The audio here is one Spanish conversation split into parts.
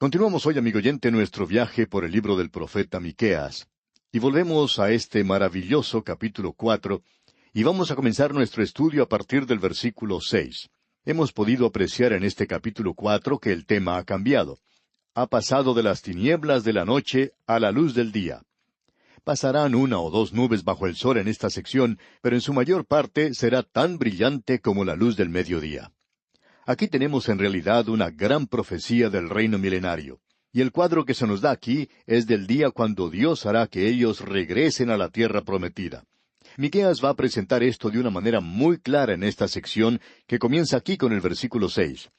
Continuamos hoy, amigo oyente, nuestro viaje por el libro del profeta Miqueas. Y volvemos a este maravilloso capítulo 4, y vamos a comenzar nuestro estudio a partir del versículo 6. Hemos podido apreciar en este capítulo 4 que el tema ha cambiado. Ha pasado de las tinieblas de la noche a la luz del día. Pasarán una o dos nubes bajo el sol en esta sección, pero en su mayor parte será tan brillante como la luz del mediodía. Aquí tenemos en realidad una gran profecía del reino milenario. Y el cuadro que se nos da aquí es del día cuando Dios hará que ellos regresen a la tierra prometida. Miqueas va a presentar esto de una manera muy clara en esta sección que comienza aquí con el versículo 6.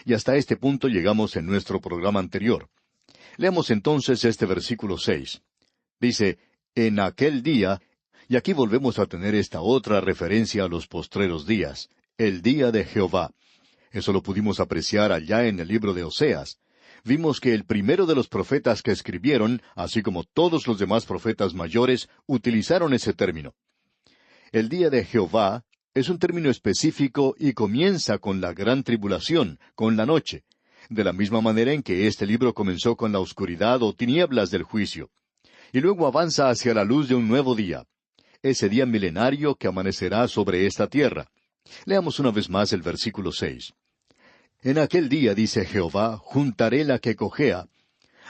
Y hasta este punto llegamos en nuestro programa anterior. Leamos entonces este versículo 6. Dice, en aquel día, y aquí volvemos a tener esta otra referencia a los postreros días, el día de Jehová. Eso lo pudimos apreciar allá en el libro de Oseas. Vimos que el primero de los profetas que escribieron, así como todos los demás profetas mayores, utilizaron ese término. El día de Jehová es un término específico y comienza con la gran tribulación, con la noche, de la misma manera en que este libro comenzó con la oscuridad o tinieblas del juicio, y luego avanza hacia la luz de un nuevo día, ese día milenario que amanecerá sobre esta tierra. Leamos una vez más el versículo 6. En aquel día, dice Jehová, juntaré la que cojea.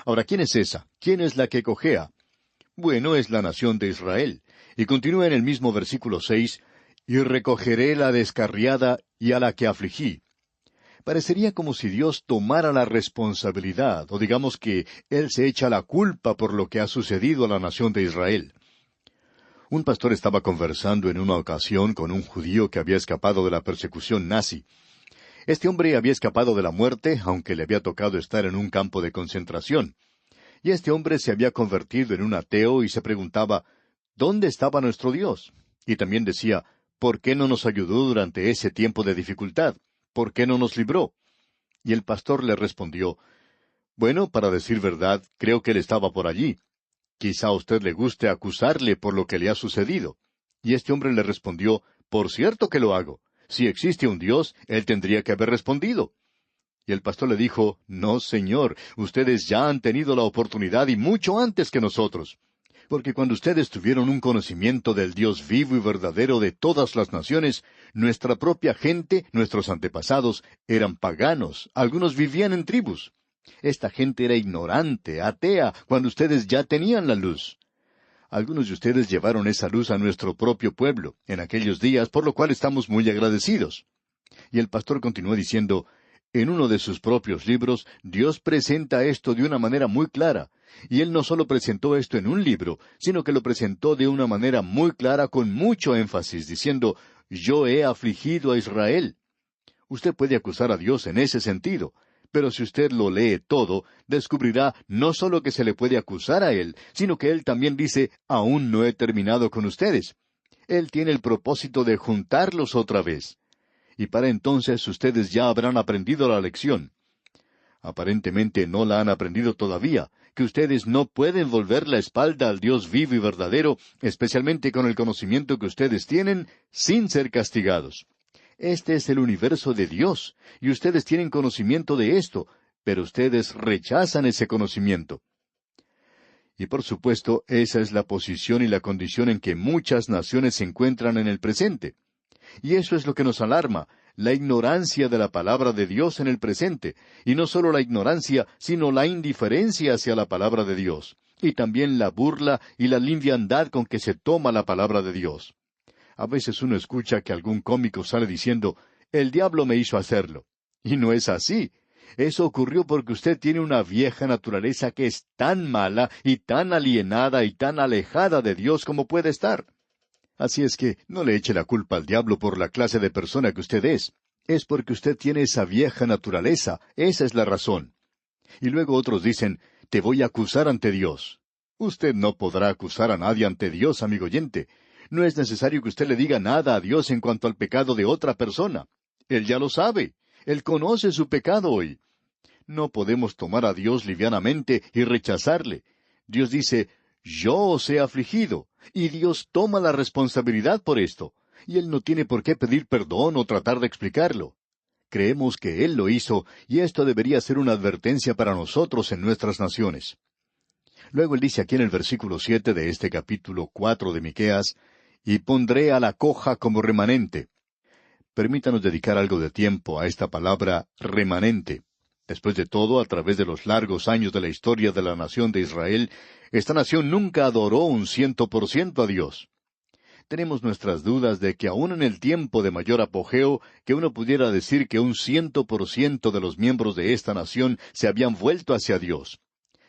Ahora, ¿quién es esa? ¿Quién es la que cojea? Bueno, es la nación de Israel. Y continúa en el mismo versículo 6, y recogeré la descarriada y a la que afligí. Parecería como si Dios tomara la responsabilidad, o digamos que Él se echa la culpa por lo que ha sucedido a la nación de Israel. Un pastor estaba conversando en una ocasión con un judío que había escapado de la persecución nazi. Este hombre había escapado de la muerte, aunque le había tocado estar en un campo de concentración. Y este hombre se había convertido en un ateo y se preguntaba, ¿dónde estaba nuestro Dios? Y también decía, ¿por qué no nos ayudó durante ese tiempo de dificultad? ¿Por qué no nos libró? Y el pastor le respondió, bueno, para decir verdad, creo que él estaba por allí. Quizá a usted le guste acusarle por lo que le ha sucedido. Y este hombre le respondió, por cierto que lo hago. Si existe un Dios, él tendría que haber respondido. Y el pastor le dijo, no, señor, ustedes ya han tenido la oportunidad y mucho antes que nosotros. Porque cuando ustedes tuvieron un conocimiento del Dios vivo y verdadero de todas las naciones, nuestra propia gente, nuestros antepasados, eran paganos, algunos vivían en tribus. Esta gente era ignorante, atea, cuando ustedes ya tenían la luz. Algunos de ustedes llevaron esa luz a nuestro propio pueblo en aquellos días, por lo cual estamos muy agradecidos. Y el pastor continuó diciendo, en uno de sus propios libros, Dios presenta esto de una manera muy clara. Y Él no solo presentó esto en un libro, sino que lo presentó de una manera muy clara con mucho énfasis, diciendo, yo he afligido a Israel. Usted puede acusar a Dios en ese sentido, pero si usted lo lee todo, descubrirá no solo que se le puede acusar a Él, sino que Él también dice, aún no he terminado con ustedes. Él tiene el propósito de juntarlos otra vez. Y para entonces ustedes ya habrán aprendido la lección. Aparentemente no la han aprendido todavía, que ustedes no pueden volver la espalda al Dios vivo y verdadero, especialmente con el conocimiento que ustedes tienen, sin ser castigados. Este es el universo de Dios, y ustedes tienen conocimiento de esto, pero ustedes rechazan ese conocimiento. Y por supuesto, esa es la posición y la condición en que muchas naciones se encuentran en el presente. Y eso es lo que nos alarma, la ignorancia de la palabra de Dios en el presente, y no solo la ignorancia, sino la indiferencia hacia la palabra de Dios, y también la burla y la liviandad con que se toma la palabra de Dios. A veces uno escucha que algún cómico sale diciendo, el diablo me hizo hacerlo. Y no es así. Eso ocurrió porque usted tiene una vieja naturaleza que es tan mala y tan alienada y tan alejada de Dios como puede estar. Así es que no le eche la culpa al diablo por la clase de persona que usted es. Es porque usted tiene esa vieja naturaleza. Esa es la razón. Y luego otros dicen, te voy a acusar ante Dios. Usted no podrá acusar a nadie ante Dios, amigo oyente. No es necesario que usted le diga nada a Dios en cuanto al pecado de otra persona. Él ya lo sabe. Él conoce su pecado hoy. No podemos tomar a Dios livianamente y rechazarle. Dios dice, yo os he afligido, y Dios toma la responsabilidad por esto, y Él no tiene por qué pedir perdón o tratar de explicarlo. Creemos que Él lo hizo, y esto debería ser una advertencia para nosotros en nuestras naciones. Luego Él dice aquí en el versículo 7 de este capítulo 4 de Miqueas, «Y pondré a la coja como remanente». Permítanos dedicar algo de tiempo a esta palabra remanente. Después de todo, a través de los largos años de la historia de la nación de Israel, esta nación nunca adoró un 100% a Dios. Tenemos nuestras dudas de que aún en el tiempo de mayor apogeo, que uno pudiera decir que un 100% de los miembros de esta nación se habían vuelto hacia Dios.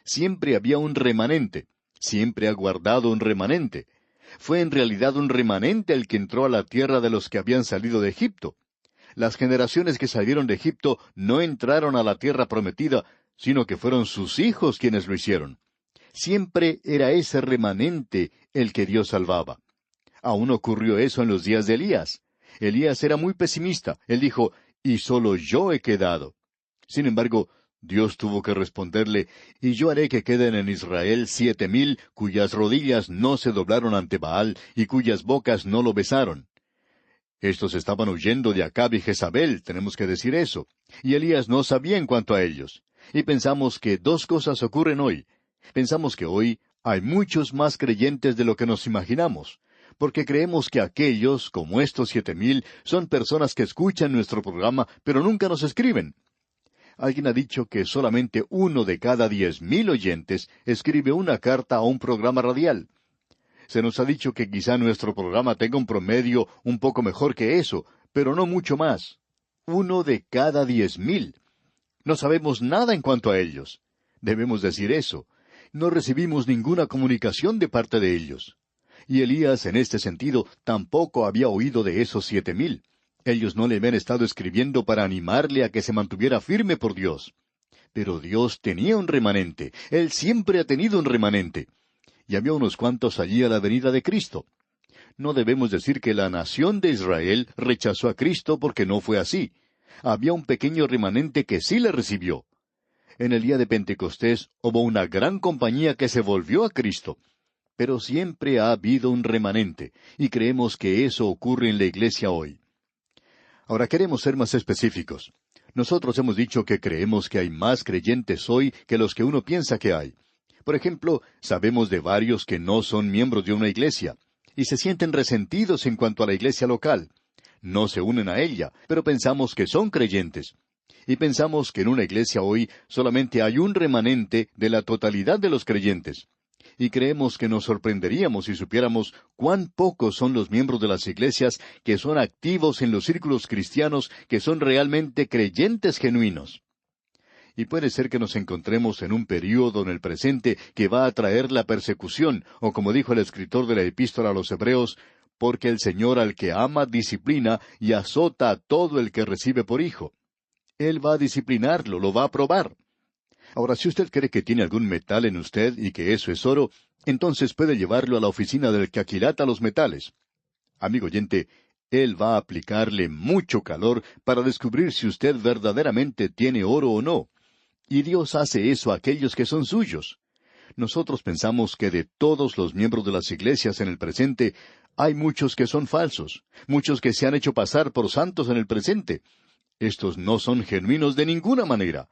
Siempre había un remanente, siempre ha guardado un remanente. Fue en realidad un remanente el que entró a la tierra de los que habían salido de Egipto. Las generaciones que salieron de Egipto no entraron a la tierra prometida, sino que fueron sus hijos quienes lo hicieron. Siempre era ese remanente el que Dios salvaba. Aún ocurrió eso en los días de Elías. Elías era muy pesimista. Él dijo, «Y solo yo he quedado». Sin embargo, Dios tuvo que responderle, «Y yo haré que queden en Israel 7,000, cuyas rodillas no se doblaron ante Baal, y cuyas bocas no lo besaron». Estos estaban huyendo de Acab y Jezabel, tenemos que decir eso. Y Elías no sabía en cuanto a ellos. Y pensamos que dos cosas ocurren hoy. Pensamos que hoy hay muchos más creyentes de lo que nos imaginamos, porque creemos que aquellos, como estos 7,000, son personas que escuchan nuestro programa, pero nunca nos escriben. Alguien ha dicho que solamente 1 de cada 10,000 oyentes escribe una carta a un programa radial. Se nos ha dicho que quizá nuestro programa tenga un promedio un poco mejor que eso, pero no mucho más. 1 de cada 10,000. No sabemos nada en cuanto a ellos. Debemos decir eso. No recibimos ninguna comunicación de parte de ellos. Y Elías, en este sentido, tampoco había oído de esos 7,000. Ellos no le habían estado escribiendo para animarle a que se mantuviera firme por Dios. Pero Dios tenía un remanente. Él siempre ha tenido un remanente. Y había unos cuantos allí a la venida de Cristo. No debemos decir que la nación de Israel rechazó a Cristo porque no fue así. Había un pequeño remanente que sí le recibió. En el día de Pentecostés hubo una gran compañía que se volvió a Cristo. Pero siempre ha habido un remanente, y creemos que eso ocurre en la iglesia hoy. Ahora queremos ser más específicos. Nosotros hemos dicho que creemos que hay más creyentes hoy que los que uno piensa que hay. Por ejemplo, sabemos de varios que no son miembros de una iglesia, y se sienten resentidos en cuanto a la iglesia local. No se unen a ella, pero pensamos que son creyentes. Y pensamos que en una iglesia hoy solamente hay un remanente de la totalidad de los creyentes. Y creemos que nos sorprenderíamos si supiéramos cuán pocos son los miembros de las iglesias que son activos en los círculos cristianos, que son realmente creyentes genuinos. Y puede ser que nos encontremos en un período en el presente que va a traer la persecución, o como dijo el escritor de la Epístola a los Hebreos, porque el Señor al que ama disciplina y azota a todo el que recibe por hijo. Él va a disciplinarlo, lo va a probar. Ahora, si usted cree que tiene algún metal en usted y que eso es oro, entonces puede llevarlo a la oficina del que aquilata los metales. Amigo oyente, él va a aplicarle mucho calor para descubrir si usted verdaderamente tiene oro o no. Y Dios hace eso a aquellos que son suyos. Nosotros pensamos que de todos los miembros de las iglesias en el presente, hay muchos que son falsos, muchos que se han hecho pasar por santos en el presente. Estos no son genuinos de ninguna manera.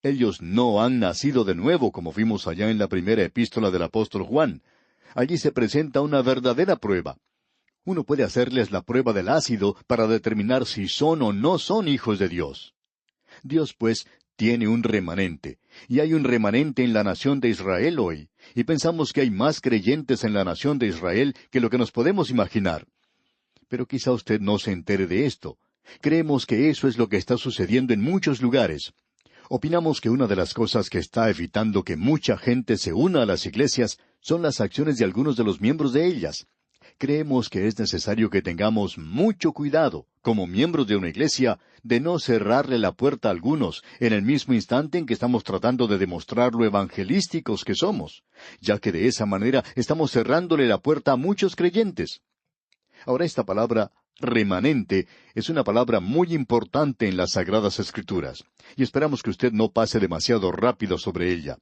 Ellos no han nacido de nuevo, como vimos allá en la primera epístola del apóstol Juan. Allí se presenta una verdadera prueba. Uno puede hacerles la prueba del ácido para determinar si son o no son hijos de Dios. Dios, pues, tiene un remanente, y hay un remanente en la nación de Israel hoy, y pensamos que hay más creyentes en la nación de Israel que lo que nos podemos imaginar. Pero quizá usted no se entere de esto. Creemos que eso es lo que está sucediendo en muchos lugares. Opinamos que una de las cosas que está evitando que mucha gente se una a las iglesias son las acciones de algunos de los miembros de ellas. Creemos que es necesario que tengamos mucho cuidado, como miembros de una iglesia, de no cerrarle la puerta a algunos en el mismo instante en que estamos tratando de demostrar lo evangelísticos que somos, ya que de esa manera estamos cerrándole la puerta a muchos creyentes. Ahora, esta palabra remanente es una palabra muy importante en las Sagradas Escrituras, y esperamos que usted no pase demasiado rápido sobre ella.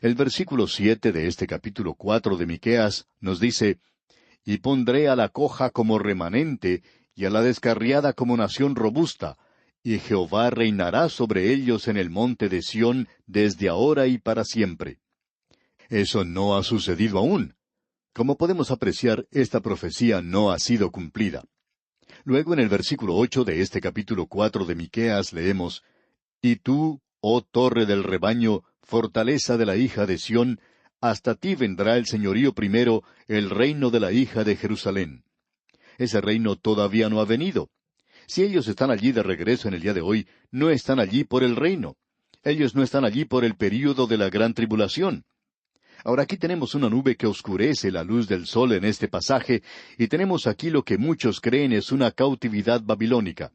El versículo 7 de este capítulo 4 de Miqueas nos dice, «Y pondré a la coja como remanente, y a la descarriada como nación robusta, y Jehová reinará sobre ellos en el monte de Sión desde ahora y para siempre. Eso no ha sucedido aún. Como podemos apreciar, esta profecía no ha sido cumplida. Luego en el versículo 8 de este capítulo 4 de Miqueas leemos, «Y tú, oh torre del rebaño, fortaleza de la hija de Sión, hasta ti vendrá el señorío primero, el reino de la hija de Jerusalén». Ese reino todavía no ha venido. Si ellos están allí de regreso en el día de hoy, no están allí por el reino. Ellos no están allí por el período de la gran tribulación. Ahora aquí tenemos una nube que oscurece la luz del sol en este pasaje, y tenemos aquí lo que muchos creen es una cautividad babilónica.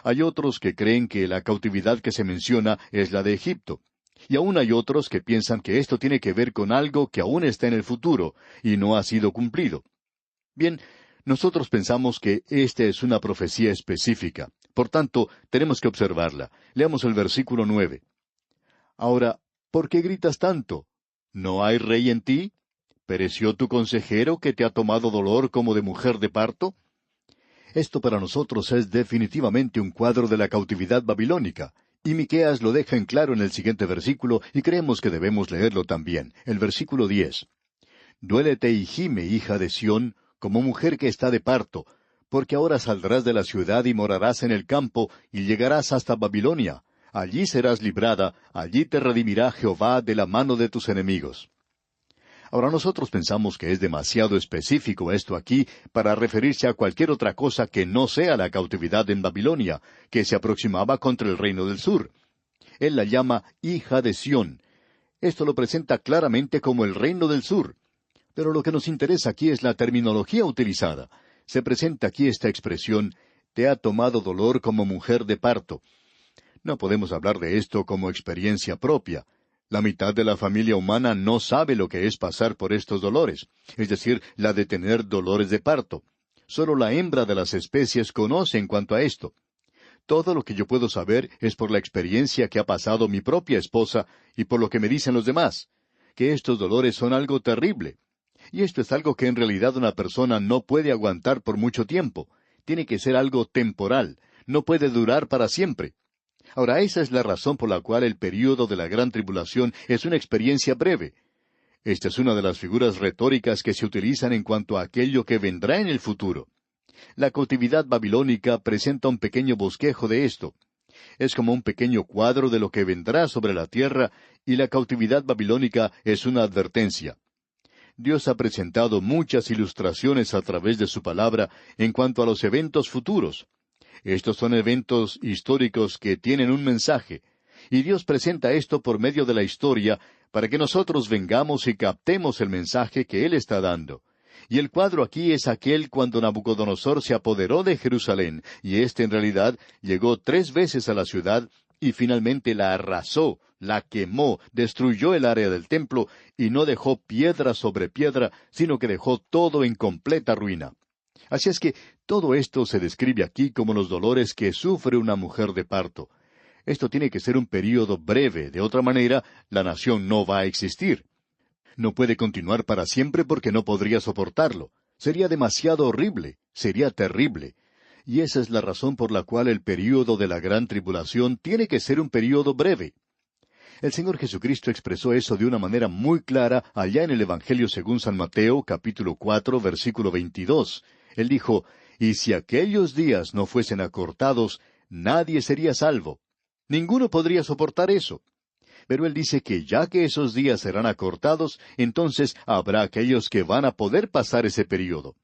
Hay otros que creen que la cautividad que se menciona es la de Egipto. Y aún hay otros que piensan que esto tiene que ver con algo que aún está en el futuro, y no ha sido cumplido. Bien, nosotros pensamos que esta es una profecía específica. Por tanto, tenemos que observarla. Leamos el versículo 9. Ahora, ¿por qué gritas tanto? ¿No hay rey en ti? ¿Pereció tu consejero que te ha tomado dolor como de mujer de parto? Esto para nosotros es definitivamente un cuadro de la cautividad babilónica, y Miqueas lo deja en claro en el siguiente versículo, y creemos que debemos leerlo también, el versículo 10. Duélete y gime, hija de Sión, como mujer que está de parto, porque ahora saldrás de la ciudad y morarás en el campo, y llegarás hasta Babilonia. Allí serás librada, allí te redimirá Jehová de la mano de tus enemigos. Ahora nosotros pensamos que es demasiado específico esto aquí para referirse a cualquier otra cosa que no sea la cautividad en Babilonia, que se aproximaba contra el reino del sur. Él la llama hija de Sión. Esto lo presenta claramente como el reino del sur. Pero lo que nos interesa aquí es la terminología utilizada. Se presenta aquí esta expresión, te ha tomado dolor como mujer de parto. No podemos hablar de esto como experiencia propia. La mitad de la familia humana no sabe lo que es pasar por estos dolores, es decir, la de tener dolores de parto. Solo la hembra de las especies conoce en cuanto a esto. Todo lo que yo puedo saber es por la experiencia que ha pasado mi propia esposa y por lo que me dicen los demás, que estos dolores son algo terrible. Y esto es algo que en realidad una persona no puede aguantar por mucho tiempo. Tiene que ser algo temporal. No puede durar para siempre. Ahora, esa es la razón por la cual el período de la gran tribulación es una experiencia breve. Esta es una de las figuras retóricas que se utilizan en cuanto a aquello que vendrá en el futuro. La cautividad babilónica presenta un pequeño bosquejo de esto. Es como un pequeño cuadro de lo que vendrá sobre la tierra, y la cautividad babilónica es una advertencia. Dios ha presentado muchas ilustraciones a través de su palabra en cuanto a los eventos futuros. Estos son eventos históricos que tienen un mensaje, y Dios presenta esto por medio de la historia para que nosotros vengamos y captemos el mensaje que Él está dando. Y el cuadro aquí es aquel cuando Nabucodonosor se apoderó de Jerusalén, y éste en realidad llegó 3 veces a la ciudad, y finalmente la arrasó, la quemó, destruyó el área del templo, y no dejó piedra sobre piedra, sino que dejó todo en completa ruina. Así es que todo esto se describe aquí como los dolores que sufre una mujer de parto. Esto tiene que ser un período breve, de otra manera, la nación no va a existir. No puede continuar para siempre porque no podría soportarlo. Sería demasiado horrible, sería terrible. Y esa es la razón por la cual el período de la gran tribulación tiene que ser un período breve. El Señor Jesucristo expresó eso de una manera muy clara allá en el Evangelio según San Mateo, capítulo 4, versículo 22. Él dijo, «Y si aquellos días no fuesen acortados, nadie sería salvo». Ninguno podría soportar eso. Pero Él dice que ya que esos días serán acortados, entonces habrá aquellos que van a poder pasar ese período.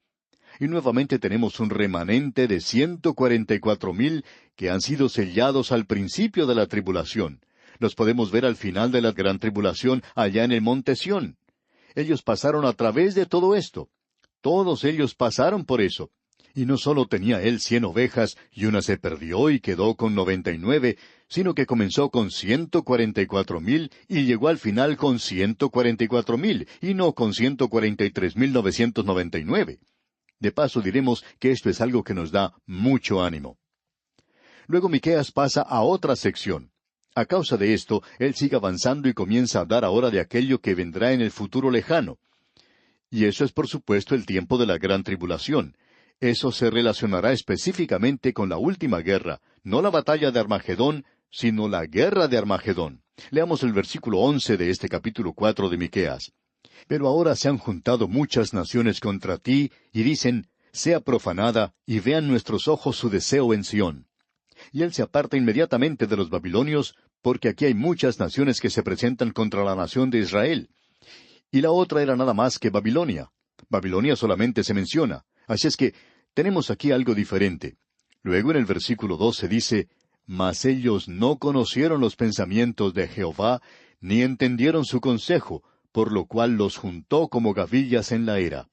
Y nuevamente tenemos un remanente de 144,000 que han sido sellados al principio de la tribulación. Los podemos ver al final de la gran tribulación allá en el monte Sión. Ellos pasaron a través de todo esto. Todos ellos pasaron por eso. Y no solo tenía él 100 ovejas, y una se perdió y quedó con 99, sino que comenzó con 144,000 y llegó al final con 144,000, y no con 143,999. De paso diremos que esto es algo que nos da mucho ánimo. Luego Miqueas pasa a otra sección. A causa de esto, él sigue avanzando y comienza a hablar ahora de aquello que vendrá en el futuro lejano. Y eso es por supuesto el tiempo de la gran tribulación. Eso se relacionará específicamente con la última guerra, no la batalla de Armagedón, sino la guerra de Armagedón. Leamos el versículo 11 de este capítulo 4 de Miqueas. Pero ahora se han juntado muchas naciones contra ti, y dicen, sea profanada, y vean nuestros ojos su deseo en Sión. Y él se aparta inmediatamente de los babilonios, porque aquí hay muchas naciones que se presentan contra la nación de Israel. Y la otra era nada más que Babilonia. Babilonia solamente se menciona. Así es que tenemos aquí algo diferente. Luego en el versículo 12 dice, Mas ellos no conocieron los pensamientos de Jehová, ni entendieron su consejo, por lo cual los juntó como gavillas en la era.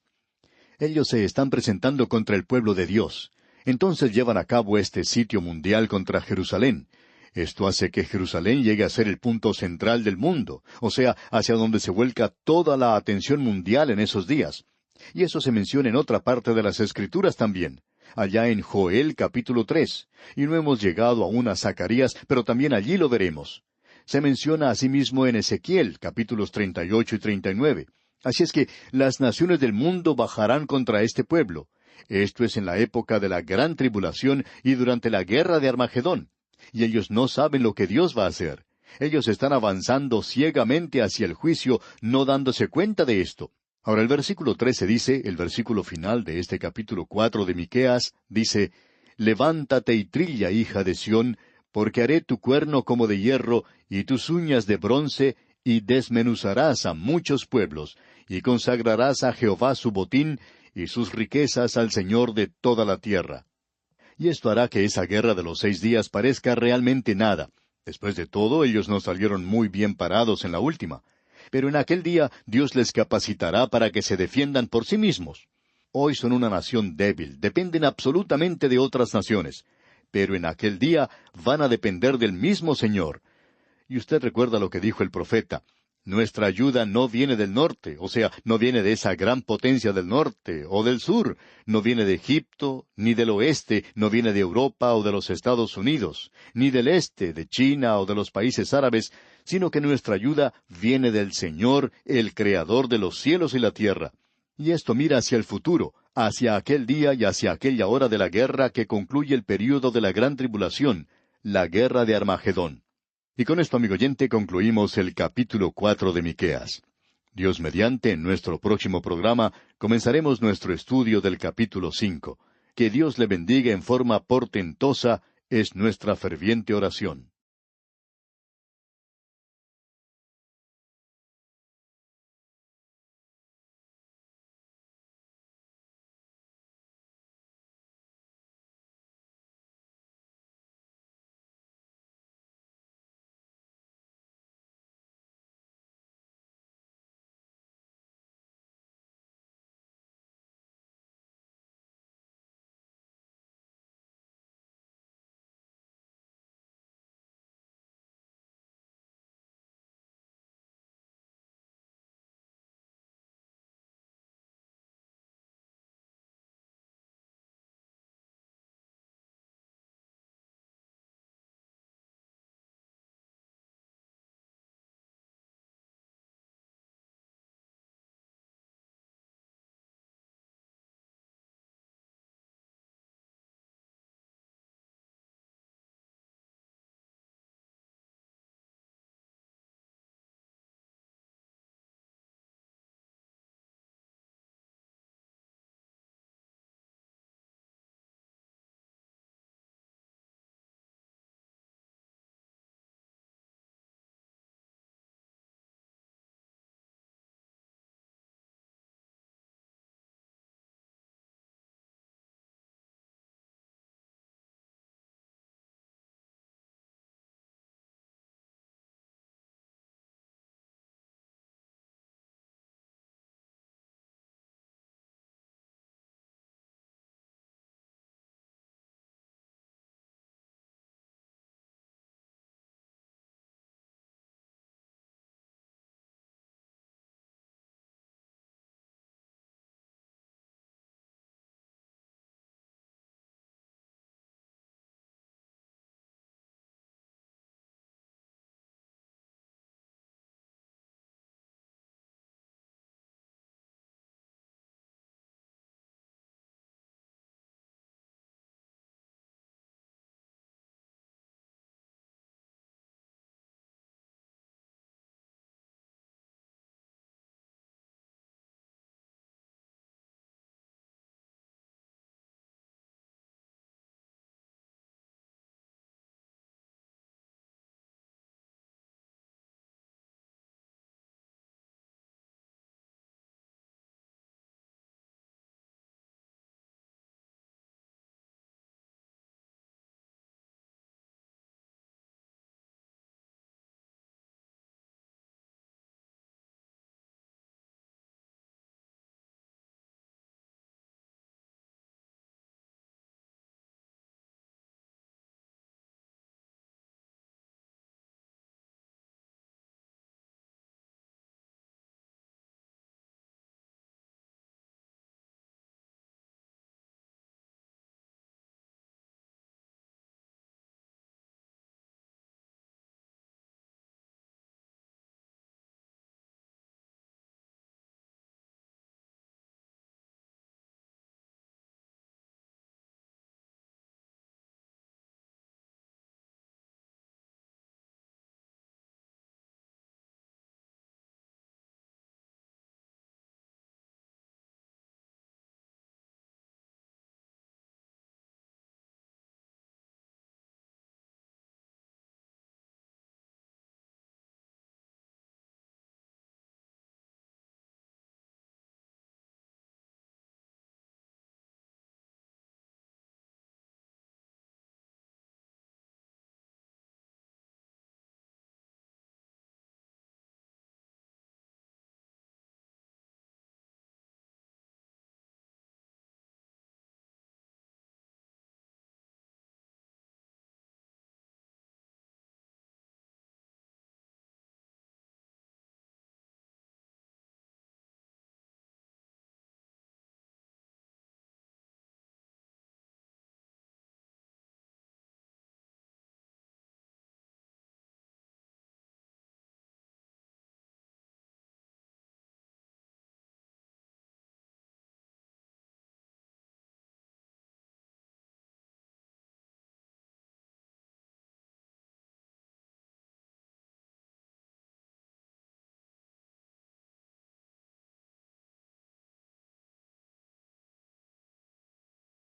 Ellos se están presentando contra el pueblo de Dios. Entonces llevan a cabo este sitio mundial contra Jerusalén. Esto hace que Jerusalén llegue a ser el punto central del mundo, o sea, hacia donde se vuelca toda la atención mundial en esos días. Y eso se menciona en otra parte de las Escrituras también, allá en Joel capítulo 3, y no hemos llegado aún a Zacarías, pero también allí lo veremos. Se menciona asimismo en Ezequiel capítulos 38 y 39. Así es que las naciones del mundo bajarán contra este pueblo. Esto es en la época de la gran tribulación y durante la guerra de Armagedón. Y ellos no saben lo que Dios va a hacer. Ellos están avanzando ciegamente hacia el juicio, no dándose cuenta de esto. Ahora el versículo 13 dice, el versículo final de este capítulo 4 de Miqueas, dice, Levántate y trilla, hija de Sión, porque haré tu cuerno como de hierro, y tus uñas de bronce, y desmenuzarás a muchos pueblos, y consagrarás a Jehová su botín, y sus riquezas al Señor de toda la tierra. Y esto hará que esa guerra de los 6 días parezca realmente nada. Después de todo, ellos no salieron muy bien parados en la última. Pero en aquel día Dios les capacitará para que se defiendan por sí mismos. Hoy son una nación débil, dependen absolutamente de otras naciones. Pero en aquel día van a depender del mismo Señor. Y usted recuerda lo que dijo el profeta. Nuestra ayuda no viene del norte, o sea, no viene de esa gran potencia del norte o del sur, no viene de Egipto, ni del oeste, no viene de Europa o de los Estados Unidos, ni del este, de China o de los países árabes, sino que nuestra ayuda viene del Señor, el Creador de los cielos y la tierra. Y esto mira hacia el futuro, hacia aquel día y hacia aquella hora de la guerra que concluye el período de la gran tribulación, la guerra de Armagedón. Y con esto, amigo oyente, concluimos el capítulo 4 de Miqueas. Dios mediante, en nuestro próximo programa, comenzaremos nuestro estudio del capítulo 5. Que Dios le bendiga en forma portentosa es nuestra ferviente oración.